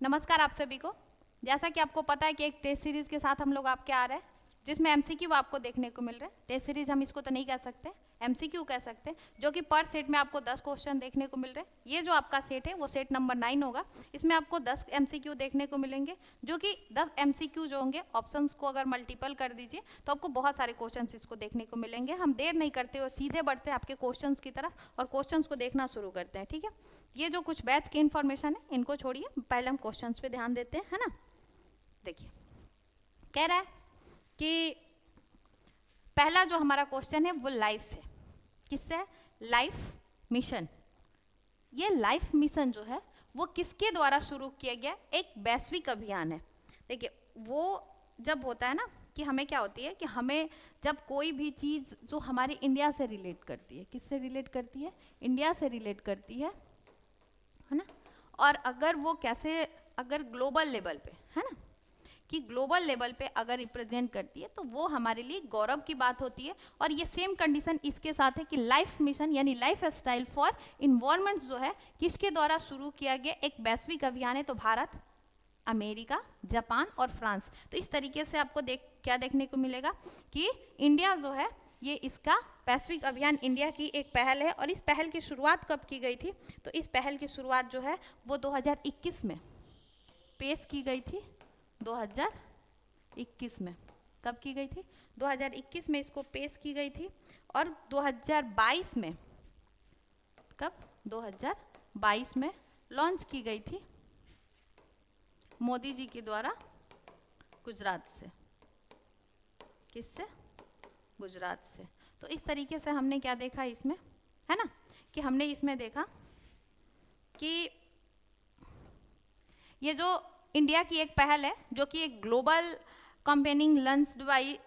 नमस्कार आप सभी को। जैसा कि आपको पता है कि एक टेस्ट सीरीज के साथ हम लोग आपके आ रहे हैं जिसमें एमसीक्यू आपको देखने को मिल रहे हैं। टेस्ट सीरीज हम इसको तो नहीं कह सकते, एमसीक्यू कह सकते हैं, जो कि पर सेट में आपको 10 क्वेश्चन देखने को मिल रहे हैं। ये जो आपका सेट है वो सेट नंबर 9 होगा। इसमें आपको 10 एमसीक्यू देखने को मिलेंगे, जो कि 10 एमसीक्यू जो होंगे ऑप्शंस को अगर मल्टीपल कर दीजिए तो आपको बहुत सारे क्वेश्चन इसको देखने को मिलेंगे। हम देर नहीं करते और सीधे बढ़ते हैं आपके क्वेश्चन की तरफ और क्वेश्चन को देखना शुरू करते हैं। ठीक है, ये जो कुछ बैच की इन्फॉर्मेशन है इनको छोड़िए, पहले हम क्वेश्चंस पे ध्यान देते हैं, है ना। देखिए, कह रहा है कि पहला जो हमारा क्वेश्चन है वो लाइफ से, किससे? Life mission. ये लाइफ मिशन जो है वो किसके द्वारा शुरू किया गया? एक वैश्विक अभियान है। देखिए, वो जब होता है ना कि हमें क्या होती है कि हमें जब कोई भी चीज़ जो हमारे इंडिया से रिलेट करती है, किससे रिलेट करती है? इंडिया से रिलेट करती है ना। और अगर वो कैसे, अगर ग्लोबल लेवल पे, है ना, कि ग्लोबल लेवल पे अगर रिप्रेजेंट करती है तो वो हमारे लिए गौरव की बात होती है। और ये सेम कंडीशन इसके साथ है कि लाइफ मिशन यानी लाइफ स्टाइल फॉर इन्वायरमेंट जो है किसके द्वारा शुरू किया गया? एक वैश्विक अभियान है। तो भारत, अमेरिका, जापान और फ्रांस। तो इस तरीके से आपको क्या देखने को मिलेगा कि इंडिया जो है ये इसका वैश्विक अभियान इंडिया की एक पहल है। और इस पहल की शुरुआत कब की गई थी? तो इस पहल की शुरुआत जो है वो 2021 में पेश की गई थी। 2021 में कब की गई थी? 2021 में इसको पेश की गई थी। और 2022 में, कब? 2022 में लॉन्च की गई थी मोदी जी के द्वारा गुजरात से। किससे? गुजरात से। तो इस तरीके से हमने क्या देखा इसमें, है ना, कि हमने इसमें देखा कि ये जो इंडिया की एक पहल है जो कि एक global campaigning launched by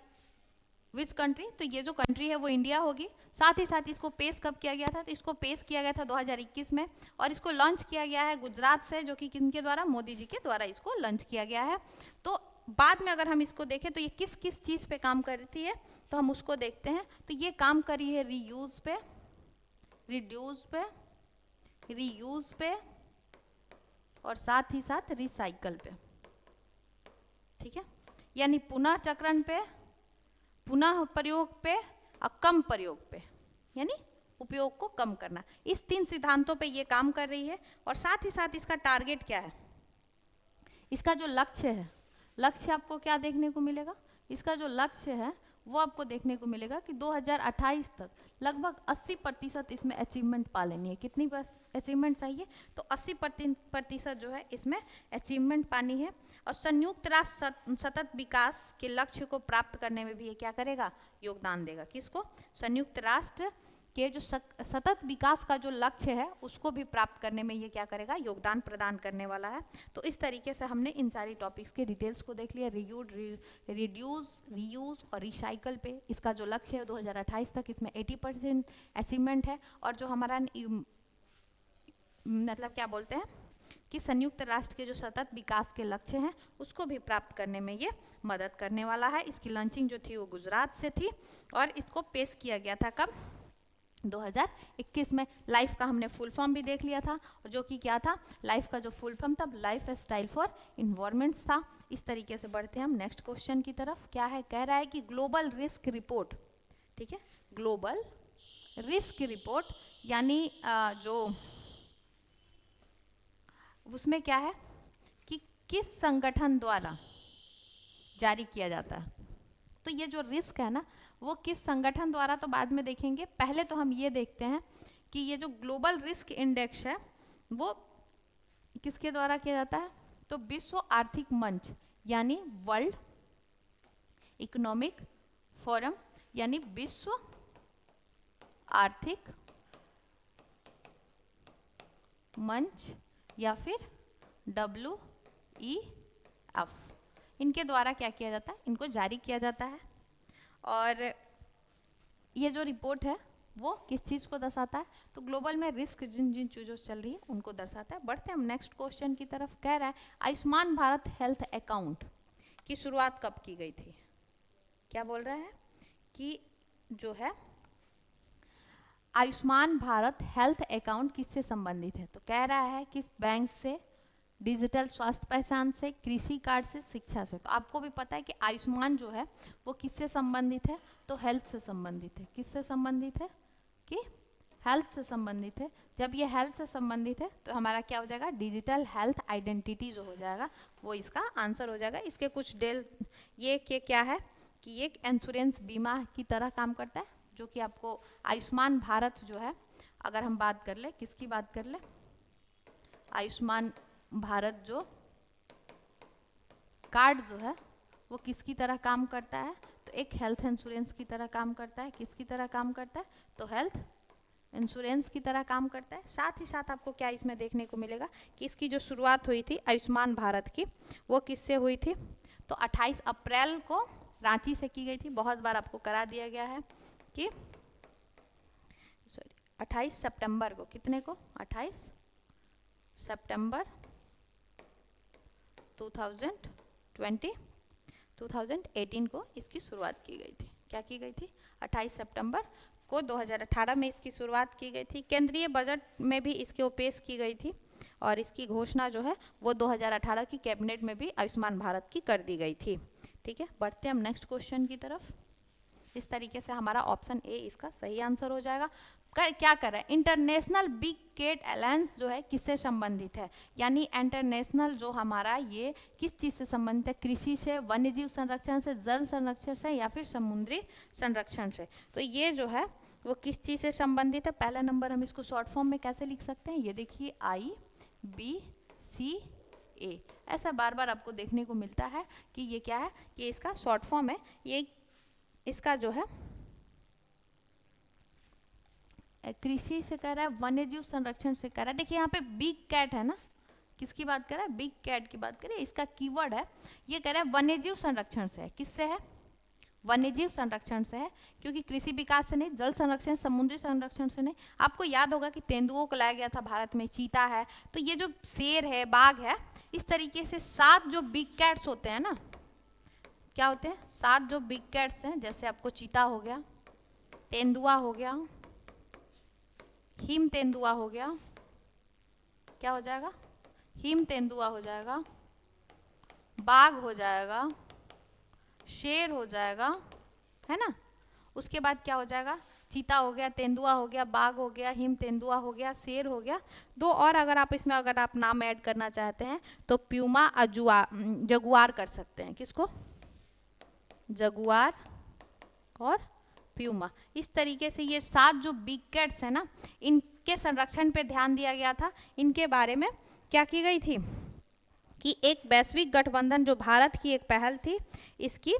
which country, तो ये जो कंट्री है वो इंडिया होगी। साथ ही साथ इसको पेश कब किया गया था? तो इसको पेश किया गया था 2021 में। और इसको लॉन्च किया गया है गुजरात से, जो कि किनके द्वारा? मोदी जी के द्वारा इसको लॉन्च किया गया है। तो बाद में अगर हम इसको देखें तो ये किस किस चीज़ पे काम करती है तो हम उसको देखते हैं। तो ये काम करी है रीयूज पे, रिड्यूस पे, रीयूज पे और साथ ही साथ रिसाइकल पे। ठीक है, यानी पुनः चक्रण पे, पुनः प्रयोग पे और कम प्रयोग पे, यानी उपयोग को कम करना। इस 3 सिद्धांतों पे ये काम कर रही है। और साथ ही साथ इसका टारगेट क्या है? इसका जो लक्ष्य है, लक्ष्य आपको क्या देखने को मिलेगा? इसका जो लक्ष्य है वो आपको देखने को मिलेगा कि 2028 तक लगभग 80% इसमें अचीवमेंट पा लेनी है। कितनी अचीवमेंट चाहिए? तो 80% जो है इसमें अचीवमेंट पानी है। और संयुक्त राष्ट्र सतत विकास के लक्ष्य को प्राप्त करने में भी ये क्या करेगा? योगदान देगा। किसको? संयुक्त राष्ट्र के जो सतत विकास का जो लक्ष्य है उसको भी प्राप्त करने में ये क्या करेगा? योगदान प्रदान करने वाला है। तो इस तरीके से हमने इन सारी टॉपिक्स के डिटेल्स को देख लिया। रिड्यूस, रीयूज और रिसाइकल पे इसका जो लक्ष्य है 2028 तक इसमें 80% अचीवमेंट है। और जो हमारा मतलब क्या बोलते हैं कि संयुक्त राष्ट्र के जो सतत विकास के लक्ष्य हैं उसको भी प्राप्त करने में ये मदद करने वाला है। इसकी लॉन्चिंग जो थी वो गुजरात से थी और इसको पेश किया गया था कब? 2021 में। लाइफ का हमने फुल फॉर्म भी देख लिया था, जो कि क्या था? लाइफ का जो फुल फॉर्म था लाइफ स्टाइल फॉर इन्वायरमेंट्स था। इस तरीके से बढ़ते हैं हम नेक्स्ट क्वेश्चन की तरफ। क्या है? कह रहा है कि ग्लोबल रिस्क रिपोर्ट, ठीक है, ग्लोबल रिस्क रिपोर्ट यानी जो उसमें क्या है कि किस संगठन द्वारा जारी किया जाता है। तो ये जो रिस्क है ना वो किस संगठन द्वारा, तो बाद में देखेंगे। पहले तो हम ये देखते हैं कि ये जो ग्लोबल रिस्क इंडेक्स है वो किसके द्वारा किया जाता है? तो विश्व आर्थिक मंच यानी वर्ल्ड इकोनॉमिक फोरम यानी विश्व आर्थिक मंच या फिर WEF, इनके द्वारा क्या किया जाता है? इनको जारी किया जाता है। और ये जो रिपोर्ट है वो किस चीज़ को दर्शाता है? तो ग्लोबल में रिस्क जिन जिन चीज़ों से चल रही है उनको दर्शाता है। बढ़ते हैं हम नेक्स्ट क्वेश्चन की तरफ। कह रहा है आयुष्मान भारत हेल्थ अकाउंट की शुरुआत कब की गई थी? क्या बोल रहा है कि जो है आयुष्मान भारत हेल्थ अकाउंट किससे संबंधित है? तो कह रहा है किस बैंक से डिजिटल स्वास्थ्य पहचान से, कृषि कार्ड से, शिक्षा से। तो आपको भी पता है कि आयुष्मान जो है वो किससे संबंधित है, तो हेल्थ से संबंधित है। किससे संबंधित है, कि हेल्थ से संबंधित है। जब ये हेल्थ से संबंधित है तो हमारा क्या हो जाएगा, डिजिटल हेल्थ आइडेंटिटी जो हो जाएगा वो इसका आंसर हो जाएगा। इसके कुछ ये क्या है कि ये एक इंश्योरेंस बीमा की तरह काम करता है, जो कि आपको आयुष्मान भारत जो है, अगर हम बात कर ले, किसकी बात कर ले, आयुष्मान भारत जो कार्ड जो है वो किसकी तरह काम करता है, तो एक हेल्थ इंश्योरेंस की तरह काम करता है। किसकी तरह काम करता है, तो हेल्थ इंश्योरेंस की तरह काम करता है। साथ ही साथ आपको क्या इसमें देखने को मिलेगा कि इसकी जो शुरुआत हुई थी आयुष्मान भारत की, वो किससे हुई थी, तो 28 अप्रैल को रांची से की गई थी। बहुत बार आपको करा दिया गया है कि 28 सितंबर को, कितने को, 28 सितंबर 2018 को इसकी शुरुआत की गई थी। क्या की गई थी, 28 सितंबर को 2018 में इसकी शुरुआत की गई थी। केंद्रीय बजट में भी इसके पेश की गई थी और इसकी घोषणा जो है वो 2018 की कैबिनेट में भी आयुष्मान भारत की कर दी गई थी। ठीक है, बढ़ते हैं हम नेक्स्ट क्वेश्चन की तरफ। इस तरीके से हमारा ऑप्शन ए इसका सही आंसर हो जाएगा। क्या कर रहा है, इंटरनेशनल बिग कैट अलायंस जो है किससे संबंधित है, यानी इंटरनेशनल जो हमारा ये किस चीज़ से संबंधित है, कृषि से, वन्यजीव संरक्षण से, जल संरक्षण से, या फिर समुद्री संरक्षण से। तो ये जो है वो किस चीज़ से संबंधित है, पहला नंबर हम इसको शॉर्ट फॉर्म में कैसे लिख सकते हैं, ये देखिए IBCA, ऐसा बार बार आपको देखने को मिलता है कि ये क्या है, ये इसका शॉर्ट फॉर्म है। ये इसका जो है कृषि से कह रहा है, वन्यजीव संरक्षण से कह रहा है। देखिए यहाँ पे बिग कैट है ना, किसकी बात कर रहा है, बिग कैट की बात करें। इसका कीवर्ड है, ये कह रहा है वन्यजीव संरक्षण से है। किससे है, वन्यजीव संरक्षण से है, क्योंकि कृषि विकास से नहीं, जल संरक्षण, समुद्री संरक्षण से नहीं। आपको याद होगा कि तेंदुओं को लाया गया था भारत में, चीता है, तो ये जो शेर है, बाघ है, इस तरीके से 7 जो बिग कैट्स होते हैं ना, क्या होते हैं, 7 जो बिग कैट्स हैं, जैसे आपको चीता हो गया, तेंदुआ हो गया, हिम तेंदुआ हो गया, क्या हो जाएगा, हिम तेंदुआ हो जाएगा, बाघ हो जाएगा, शेर हो जाएगा, है ना। उसके बाद क्या हो जाएगा, चीता हो गया, तेंदुआ हो गया, बाघ हो गया, हिम तेंदुआ हो गया, शेर हो गया। 2 और अगर आप इसमें अगर आप नाम ऐड करना चाहते हैं तो प्यूमा, जगुआर कर सकते हैं। किसको, जगुआर और प्यूमा। इस तरीके से ये 7 जो बिग कैट्स है ना, इनके संरक्षण पे ध्यान दिया गया था। इनके बारे में क्या की गई थी कि एक वैश्विक गठबंधन जो भारत की एक पहल थी, इसकी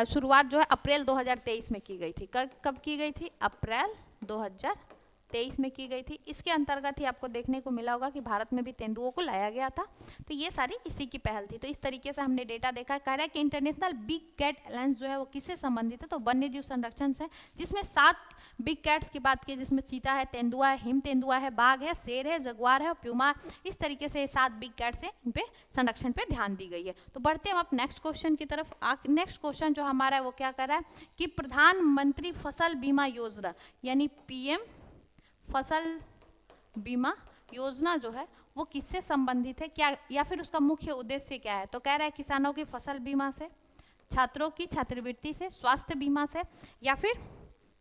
शुरुआत जो है अप्रैल 2023 में की गई थी। कब की गई थी, अप्रैल 2023 में की गई थी। इसके अंतर्गत ही आपको देखने को मिला होगा कि भारत में भी तेंदुओं को लाया गया था। तो ये सारी इसी की पहल थी। तो इस तरीके से हमने डेटा देखा। कह रहा है कि इंटरनेशनल बिग कैट अलायंस जो है वो किससे संबंधित है, तो वन्यजीव संरक्षण से, जिसमें 7 बिग कैट्स की बात की, जिसमें चीता है, तेंदुआ है, हिम तेंदुआ है, बाघ है, शेर है, जगुआर है और प्यूमा। इस तरीके से 7 बिग कैट्स है, इन पे संरक्षण पे ध्यान दी गई है। तो बढ़ते हैं हम नेक्स्ट क्वेश्चन की तरफ। नेक्स्ट क्वेश्चन जो हमारा है वो क्या कर रहा है कि प्रधानमंत्री फसल बीमा योजना, यानी PM फसल बीमा योजना जो है वो किससे संबंधित है, क्या, या फिर उसका मुख्य उद्देश्य क्या है। तो कह रहा है किसानों की फसल बीमा से, छात्रों की छात्रवृत्ति से, स्वास्थ्य बीमा से, या फिर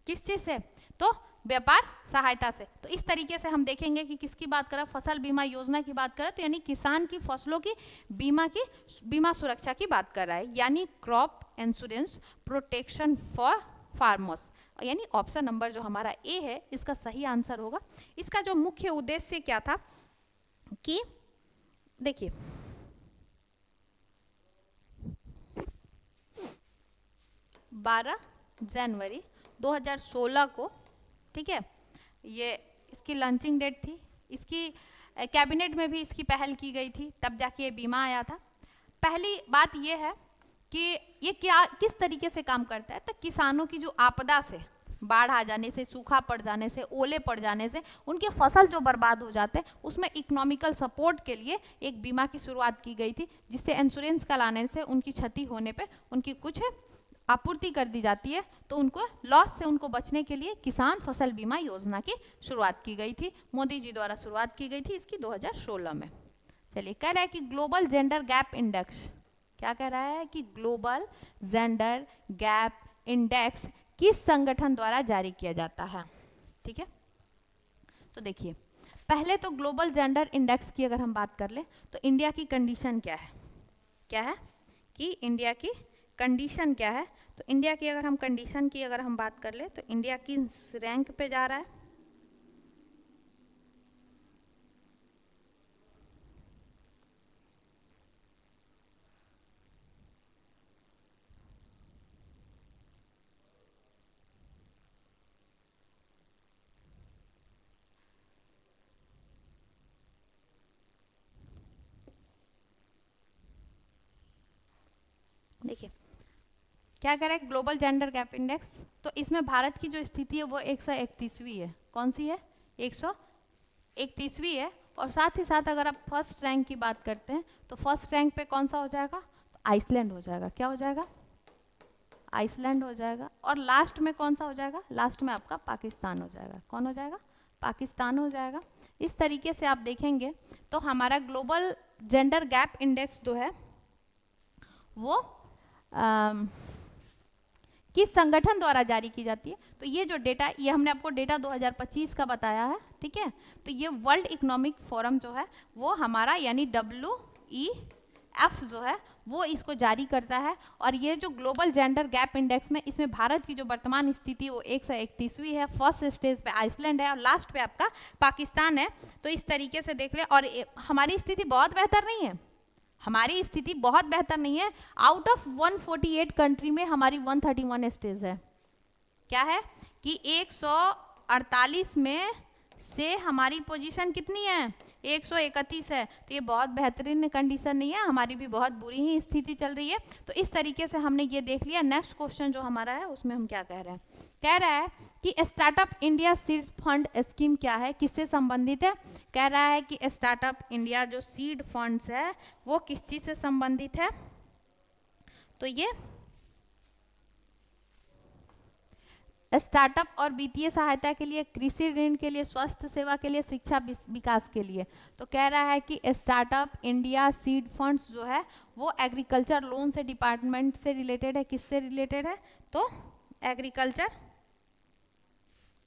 किस चीज से, तो व्यापार सहायता से। तो इस तरीके से हम देखेंगे कि किसकी बात करें, फसल बीमा योजना की बात करें, तो यानी किसान की फसलों की बीमा सुरक्षा की बात कर रहा है, यानी crop insurance protection for farmers, यानी ऑप्शन नंबर जो हमारा ए है इसका सही आंसर होगा। इसका जो मुख्य उद्देश्य क्या था कि देखिए 12 जनवरी 2016 को, ठीक है, ये इसकी लॉन्चिंग डेट थी। इसकी कैबिनेट में भी इसकी पहल की गई थी, तब जाके ये बीमा आया था। पहली बात ये है कि ये क्या किस तरीके से काम करता है, तो किसानों की जो आपदा से, बाढ़ आ जाने से, सूखा पड़ जाने से, ओले पड़ जाने से उनके फसल जो बर्बाद हो जाते हैं, उसमें इकोनॉमिकल सपोर्ट के लिए एक बीमा की शुरुआत की गई थी, जिससे इंश्योरेंस कराने से उनकी क्षति होने पे उनकी कुछ आपूर्ति कर दी जाती है। तो उनको लॉस से उनको बचने के लिए किसान फसल बीमा योजना की शुरुआत की गई थी। मोदी जी द्वारा शुरुआत की गई थी इसकी 2016 में। चलिए, कह रहा है कि ग्लोबल जेंडर गैप इंडेक्स, क्या कह रहा है कि ग्लोबल जेंडर गैप इंडेक्स किस संगठन द्वारा जारी किया जाता है। ठीक है, तो देखिए, पहले तो ग्लोबल जेंडर इंडेक्स की अगर हम बात कर ले तो इंडिया की कंडीशन क्या है, क्या है कि इंडिया की कंडीशन क्या है। तो इंडिया की अगर हम कंडीशन की अगर हम बात कर ले तो इंडिया की रैंक पे जा रहा है, देखिए क्या कह रहा है ग्लोबल जेंडर गैप इंडेक्स, तो इसमें भारत की जो स्थिति है वो 131वीं है। कौन सी है? 131वीं है। और साथ ही साथ अगर आप फर्स्ट रैंक की बात करते हैं तो फर्स्ट रैंक पे कौन सा हो जाएगा? तो आइसलैंड हो जाएगा। क्या हो जाएगा? आइसलैंड हो जाएगा। और लास्ट में कौन सा हो जाएगा? लास्ट में आपका पाकिस्तान हो जाएगा। कौन हो जाएगा? पाकिस्तान हो जाएगा। इस तरीके से आप देखेंगे तो हमारा ग्लोबल जेंडर गैप इंडेक्स जो है वो किस संगठन द्वारा जारी की जाती है। तो ये जो डेटा, ये हमने आपको डेटा 2025 का बताया है। ठीक है, तो ये वर्ल्ड इकोनॉमिक फोरम जो है वो हमारा यानी WEF जो है वो इसको जारी करता है। और ये जो ग्लोबल जेंडर गैप इंडेक्स में इसमें भारत की जो वर्तमान स्थिति है वो 131वीं है। फर्स्ट स्टेज पे आइसलैंड है और लास्ट पे आपका पाकिस्तान है। तो इस तरीके से देख ले। और हमारी स्थिति बहुत बेहतर नहीं है, हमारी स्थिति बहुत बेहतर नहीं है। आउट ऑफ 148 कंट्री में हमारी 131 स्टेज है। क्या है कि 148 में से हमारी पोजीशन कितनी है? 131 है। तो ये बहुत बेहतरीन कंडीशन नहीं है, हमारी भी बहुत बुरी ही स्थिति चल रही है। तो इस तरीके से हमने ये देख लिया। नेक्स्ट क्वेश्चन जो हमारा है उसमें हम क्या कह रहे हैं, कह रहा है कि startup India seed fund scheme क्या है, किससे संबंधित है। कह रहा है कि स्टार्टअप इंडिया जो सीड फंड्स है वो किस चीज से संबंधित है। तो ये स्टार्टअप और वित्तीय सहायता के लिए, कृषि ऋण के लिए, स्वास्थ्य सेवा के लिए, शिक्षा विकास के लिए। तो कह रहा है कि स्टार्टअप इंडिया सीड फंड्स जो है वो एग्रीकल्चर लोन से डिपार्टमेंट से रिलेटेड है। किससे रिलेटेड है? तो एग्रीकल्चर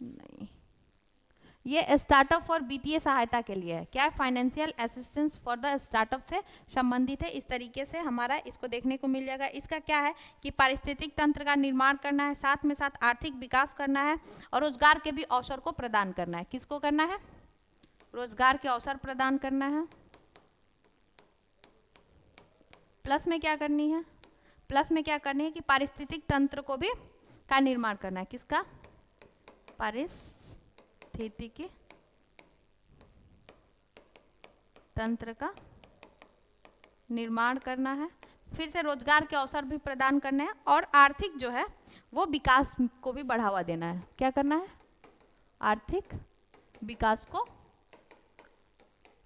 नहीं, ये स्टार्टअप और वित्तीय सहायता के लिए है। क्या? Financial assistance for the startup से संबंधित है। इस तरीके से हमारा इसको देखने को मिल जाएगा। इसका क्या है कि पारिस्थितिक तंत्र का निर्माण करना है, साथ में साथ आर्थिक विकास करना है और रोजगार के भी अवसर को प्रदान करना है। किसको करना है? रोजगार के अवसर प्रदान करना है। प्लस में क्या करनी है? प्लस में क्या करनी है कि पारिस्थितिक तंत्र को भी का निर्माण करना है। किसका? पारिस्थितिकी तंत्र का निर्माण करना है। फिर से रोजगार के अवसर भी प्रदान करने हैं और आर्थिक जो है वो विकास को भी बढ़ावा देना है। क्या करना है? आर्थिक विकास को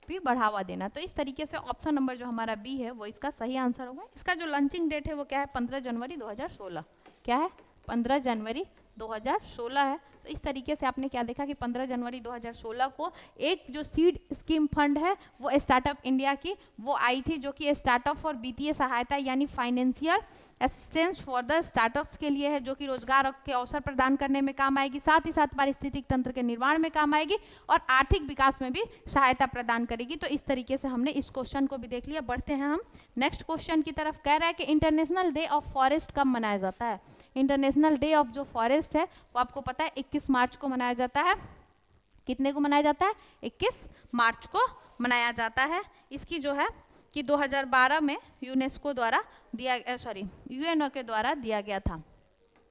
भी बढ़ावा देना। तो इस तरीके से ऑप्शन नंबर जो हमारा बी है वो इसका सही आंसर होगा। इसका जो लॉन्चिंग डेट है वो क्या है? 15 जनवरी 2016। क्या है? 15 जनवरी 2016 है। तो इस तरीके से आपने क्या देखा कि 15 जनवरी 2016 को एक जो सीड स्कीम फंड है वो स्टार्टअप इंडिया की वो आई थी, जो कि स्टार्टअप और वित्तीय सहायता यानी financial assistance for the startups के लिए है, जो कि रोजगार के अवसर प्रदान करने में काम आएगी, साथ ही साथ पारिस्थितिक तंत्र के निर्माण में काम आएगी और आर्थिक विकास में भी सहायता प्रदान करेगी। तो इस तरीके से हमने इस क्वेश्चन को भी देख लिया। बढ़ते हैं हम नेक्स्ट क्वेश्चन की तरफ। कह रहा है कि इंटरनेशनल डे ऑफ फॉरेस्ट कब मनाया जाता है। इंटरनेशनल डे ऑफ जो फॉरेस्ट है वो आपको पता है 21 मार्च को मनाया जाता है। कितने को मनाया जाता है? 21 मार्च को मनाया जाता है। इसकी जो है कि 2012 में यूनेस्को द्वारा यूएनओ के द्वारा दिया गया था।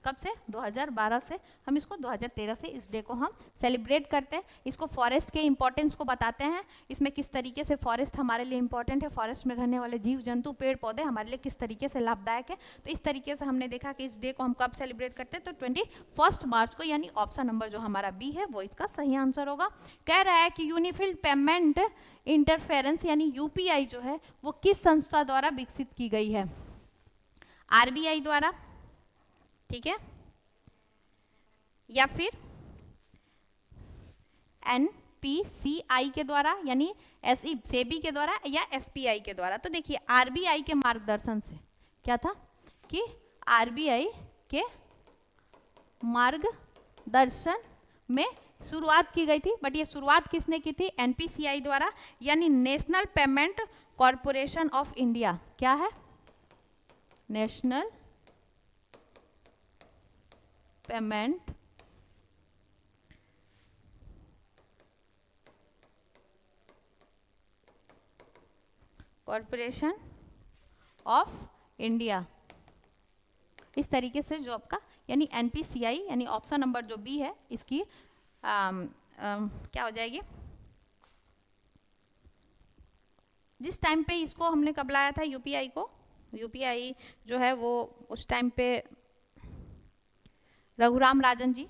कब से? 2012 से। हम इसको 2013 से इस डे को हम सेलिब्रेट करते हैं। इसको फॉरेस्ट के इंपॉर्टेंस को बताते हैं, इसमें किस तरीके से फॉरेस्ट हमारे लिए इंपॉर्टेंट है, फॉरेस्ट में रहने वाले जीव जंतु पेड़ पौधे हमारे लिए किस तरीके से लाभदायक है। तो इस तरीके से हमने देखा कि इस डे को हम कब सेलिब्रेट करते हैं, तो 21 मार्च को, यानी ऑप्शन नंबर जो हमारा बी है वो इसका सही आंसर होगा। कह रहा है कि यूनिफिल्ड पेमेंट इंटरफेरेंस यानी यूपीआई जो है वो किस संस्था द्वारा विकसित की गई है। आरबीआई द्वारा, ठीक है, या फिर NPCI के द्वारा यानी सेबी के द्वारा या SPI के द्वारा। तो देखिए RBI के मार्गदर्शन से क्या था कि RBI के मार्गदर्शन में शुरुआत की गई थी, बट ये शुरुआत किसने की थी? NPCI द्वारा यानी national payment corporation of India. क्या है? National payment corporation of India. इस तरीके से जो आपका यानी NPCI यानी ऑप्शन नंबर जो बी है इसकी क्या हो जाएगी? जिस टाइम पे इसको हमने कब लाया था UPI को, UPI जो है वो उस टाइम पे रघुराम राजन जी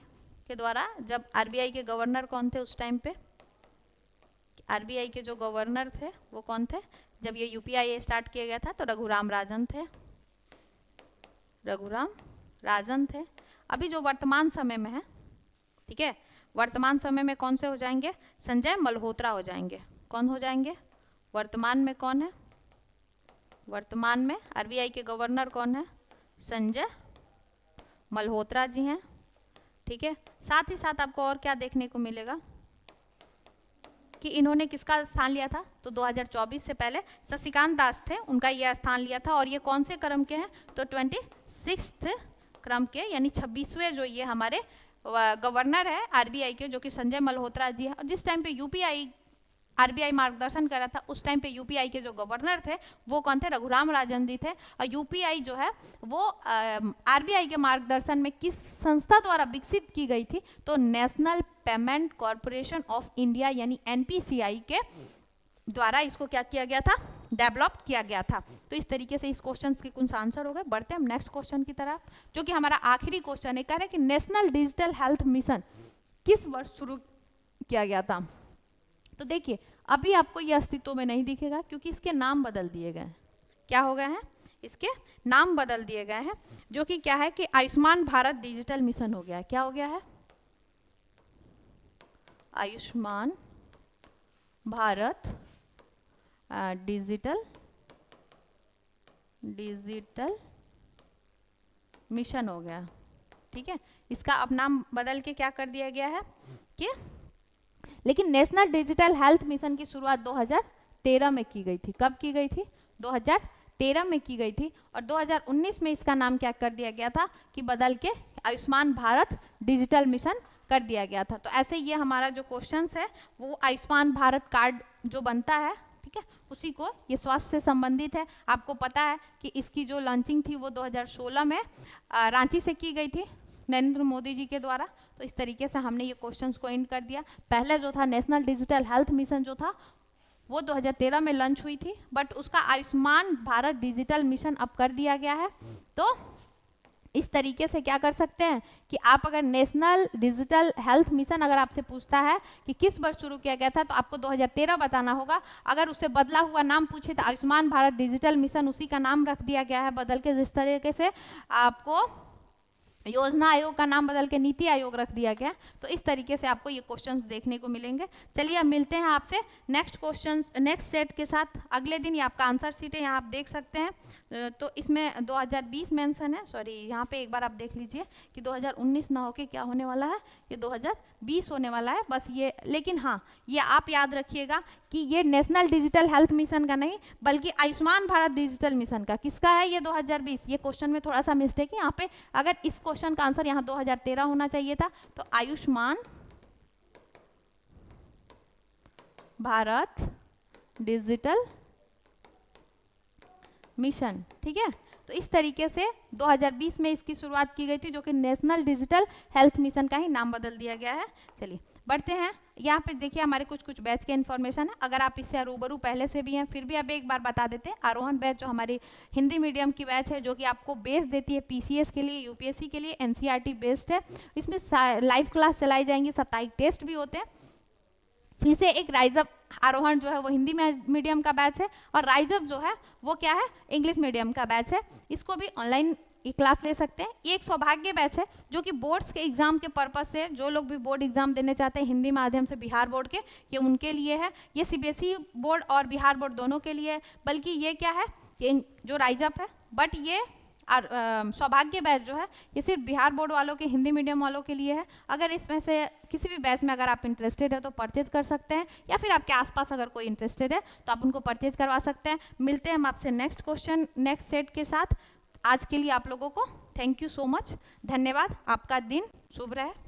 के द्वारा, जब RBI के गवर्नर कौन थे उस टाइम पे? RBI के जो गवर्नर थे वो कौन थे जब ये UPI स्टार्ट किया गया था? तो रघुराम राजन थे, रघुराम राजन थे। अभी जो वर्तमान समय में है, ठीक है, वर्तमान समय में कौन से हो जाएंगे? संजय मल्होत्रा हो जाएंगे। कौन हो जाएंगे? वर्तमान में कौन है? वर्तमान में RBI के गवर्नर कौन है? संजय मल्होत्रा जी हैं, ठीक है। साथ ही साथ आपको और क्या देखने को मिलेगा कि इन्होंने किसका स्थान लिया था? तो 2024 से पहले शशिकांत दास थे, उनका यह स्थान लिया था। और ये कौन से क्रम के हैं? तो 26th क्रम के यानी 26वें जो ये हमारे गवर्नर है RBI के, जो कि संजय मल्होत्रा जी है। और जिस टाइम पे RBI मार्गदर्शन कर रहा था उस टाइम पे UPI के जो गवर्नर थे वो कौन थे? रघुराम राजन जी थे। और UPI जो है वो RBI के मार्गदर्शन में किस संस्था द्वारा विकसित की गई थी? तो national payment corporation of India यानी NPCI के द्वारा इसको क्या किया गया था? डेवलप किया गया था। तो इस तरीके से इस क्वेश्चन के कुछ आंसर हो गए। बढ़ते हैं हम नेक्स्ट क्वेश्चन की तरफ, जो कि हमारा आखिरी क्वेश्चन है। कह रहे हैं कि नेशनल डिजिटल हेल्थ मिशन किस वर्ष शुरू किया गया था? तो देखिए अभी आपको ये अस्तित्व में नहीं दिखेगा क्योंकि इसके नाम बदल दिए गए हैं। क्या हो गए हैं? इसके नाम बदल दिए गए हैं, जो कि क्या है कि आयुष्मान भारत डिजिटल मिशन हो गया है। क्या हो गया है? आयुष्मान भारत डिजिटल मिशन हो गया, ठीक है। इसका अब नाम बदल के क्या कर दिया गया है कि लेकिन नेशनल डिजिटल हेल्थ मिशन की शुरुआत 2013 में की गई थी। कब की गई थी? 2013 में की गई थी। और 2019 में इसका नाम क्या कर दिया गया था कि बदल के आयुष्मान भारत डिजिटल मिशन कर दिया गया था। तो ऐसे ये हमारा जो क्वेश्चंस है वो आयुष्मान भारत कार्ड जो बनता है, ठीक है, उसी को ये स्वास्थ्य से संबंधित है। आपको पता है कि इसकी जो लॉन्चिंग थी वो 2016 में रांची से की गई थी नरेंद्र मोदी जी के द्वारा। तो इस तरीके से हमने ये क्वेश्चंस को एंड कर दिया। पहले जो था नेशनल डिजिटल हेल्थ मिशन जो था वो 2013 में लॉन्च हुई थी, बट उसका आयुष्मान भारत डिजिटल मिशन अब कर दिया गया है। तो इस तरीके से क्या कर सकते हैं कि आप अगर नेशनल डिजिटल हेल्थ मिशन अगर आपसे पूछता है कि किस वर्ष शुरू किया गया था तो आपको 2013 बताना होगा। अगर उससे बदला हुआ नाम पूछे तो आयुष्मान भारत डिजिटल मिशन उसी का नाम रख दिया गया है बदल के। जिस तरीके से आपको योजना आयोग का नाम बदल के नीति आयोग रख दिया गया, तो इस तरीके से आपको ये क्वेश्चंस देखने को मिलेंगे। चलिए अब मिलते हैं आपसे नेक्स्ट क्वेश्चन नेक्स्ट सेट के साथ अगले दिन। ये आपका आंसर शीट है, यहाँ आप देख सकते हैं। तो इसमें 2020 मेंशन है, सॉरी यहाँ पे एक बार आप देख लीजिए कि 2019 ना होके क्या होने वाला है, ये 2020 होने वाला है बस ये। लेकिन हाँ ये आप याद रखिएगा कि ये नेशनल डिजिटल हेल्थ मिशन का नहीं बल्कि आयुष्मान भारत डिजिटल मिशन का। किसका है? ये 2020। ये क्वेश्चन में थोड़ा सा मिस्टेक है यहाँ पे। अगर इस क्वेश्चन का आंसर यहाँ 2013 होना चाहिए था, तो आयुष्मान भारत डिजिटल मिशन, ठीक है। तो इस तरीके से 2020 में इसकी शुरुआत की गई थी, जो कि नेशनल डिजिटल हेल्थ मिशन का ही नाम बदल दिया गया है। चलिए बढ़ते हैं। यहाँ पे देखिए हमारे कुछ बैच के इन्फॉर्मेशन है। अगर आप इससे रूबरू पहले से भी हैं फिर भी अब एक बार बता देते हैं। आरोहण बैच जो हमारी हिंदी मीडियम की बैच है, जो कि आपको बेस देती है PCS के लिए, UPSC के लिए, NCERT बेस्ड है। इसमें लाइव क्लास चलाई जाएंगी, साप्ताहिक टेस्ट भी होते हैं। फिर से एक राइज अप आरोहण जो है वो हिंदी मीडियम का बैच है, और राइज अप जो है वो क्या है? इंग्लिश मीडियम का बैच है। इसको भी ऑनलाइन ये क्लास ले सकते हैं। ये एक सौभाग्य बैच है जो कि बोर्ड्स के एग्जाम के पर्पस से, जो लोग भी बोर्ड एग्जाम देने चाहते हैं हिंदी माध्यम से बिहार बोर्ड के, ये उनके लिए है। ये सीबीएसई बोर्ड और बिहार बोर्ड दोनों के लिए है। बल्कि ये क्या है, ये जो राइज अप है, बट ये सौभाग्य बैच जो है ये सिर्फ बिहार बोर्ड वालों के, हिंदी मीडियम वालों के लिए है। अगर इसमें से किसी भी बैच में अगर आप इंटरेस्टेड है तो परचेज कर सकते हैं, या फिर आपके आसपास अगर कोई इंटरेस्टेड है तो आप उनको परचेज करवा सकते हैं। मिलते हैं हम आपसे नेक्स्ट क्वेश्चन, नेक्स्ट सेट के साथ। आज के लिए आप लोगों को थैंक यू सो मच, धन्यवाद। आपका दिन शुभ रहे।